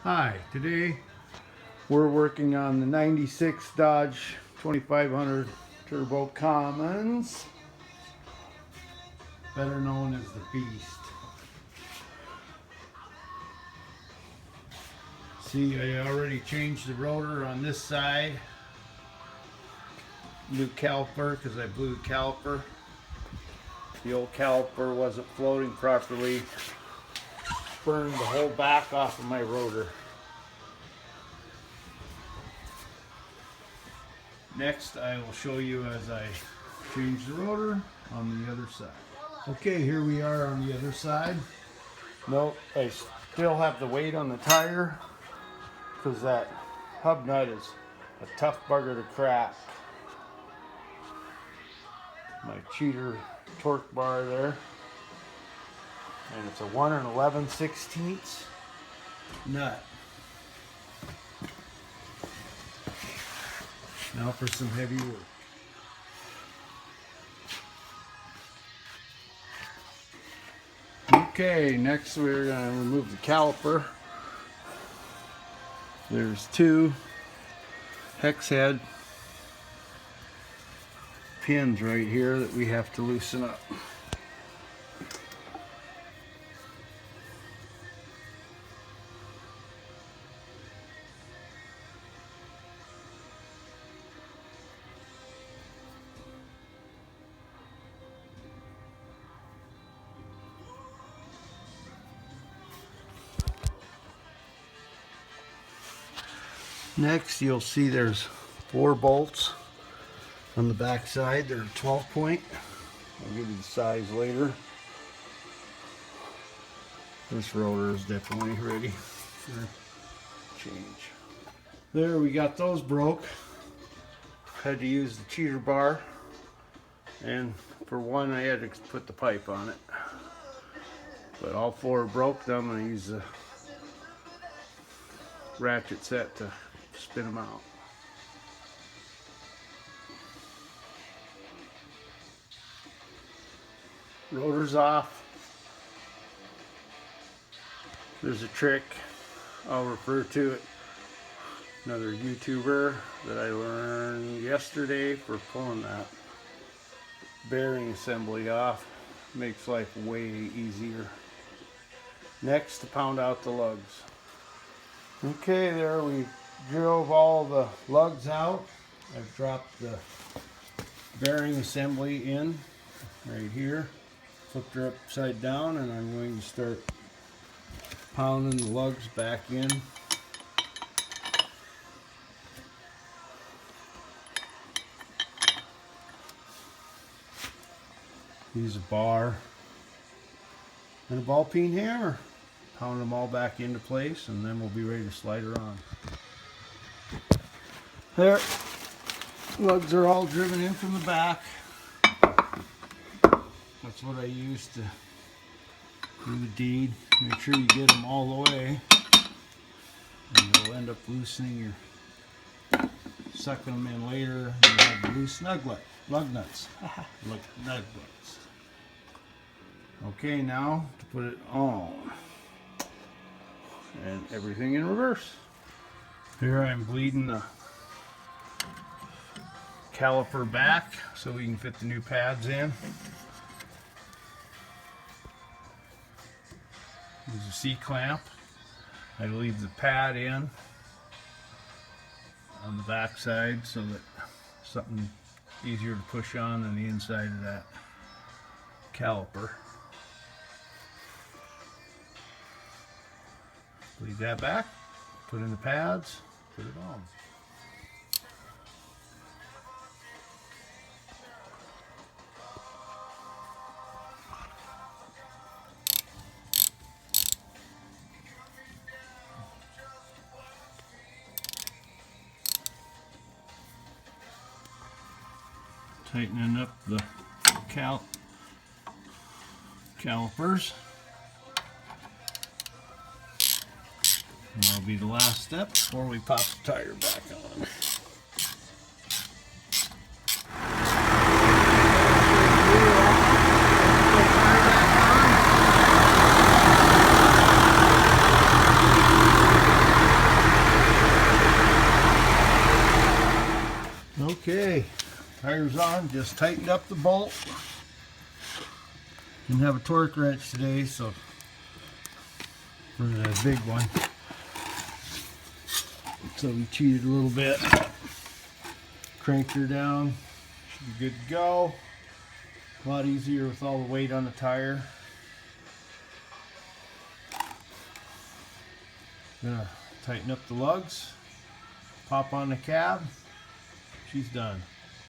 Hi, today we're working on the 96 Dodge 2500 Turbo Commons, better known as the Beast. See, I already changed the rotor on this side. New caliper because I blew the caliper. The old caliper wasn't floating properly. Burned the whole back off of my rotor. Next, I will show you as I change the rotor on the other side. Okay, here we are on the other side. Note, I still have the weight on the tire because that hub nut is a tough bugger to crack. My cheater torque bar there. And it's a 1 11/16 nut. Now for some heavy work. Okay, next we're going to remove the caliper. There's two hex head pins right here that we have to loosen up. Next, you'll see there's 4 bolts on the back side. They're 12 point. I'll give you the size later. This rotor is definitely ready for change. There, we got those broke. Had to use the cheater bar, and for one I had to put the pipe on it. But all 4 broke. I'm going to use the ratchet set to spin them out. Rotor's off. There's a trick, I'll refer to it. Another YouTuber that I learned yesterday for pulling that bearing assembly off. Makes life way easier. Next, to pound out the lugs. Okay, there we drove all the lugs out. I've dropped the bearing assembly in right here. Flipped her upside down, and I'm going to start pounding the lugs back in. Use a bar and a ball peen hammer. Pound them all back into place, and then we'll be ready to slide her on. There, lugs are all driven in from the back. That's what I use to do the deed. Make sure you get them all the way, and you'll end up loosening sucking them in later, and you have loose lug nuts. Look, nut nuts. Okay, now to put it on, and everything in reverse. Here I'm bleeding the caliper back so we can fit the new pads in. There's a C-clamp. I leave the pad in on the back side so that something easier to push on than the inside of that caliper. Leave that back, put in the pads, put it on. Tightening up the calipers. And that'll be the last step before we pop the tire back on. Tires on, just tightened up the bolt. Didn't have a torque wrench today, so for the big one. So we cheated a little bit. Cranked her down. Should be good to go. A lot easier with all the weight on the tire. Gonna tighten up the lugs. Pop on the cab. She's done.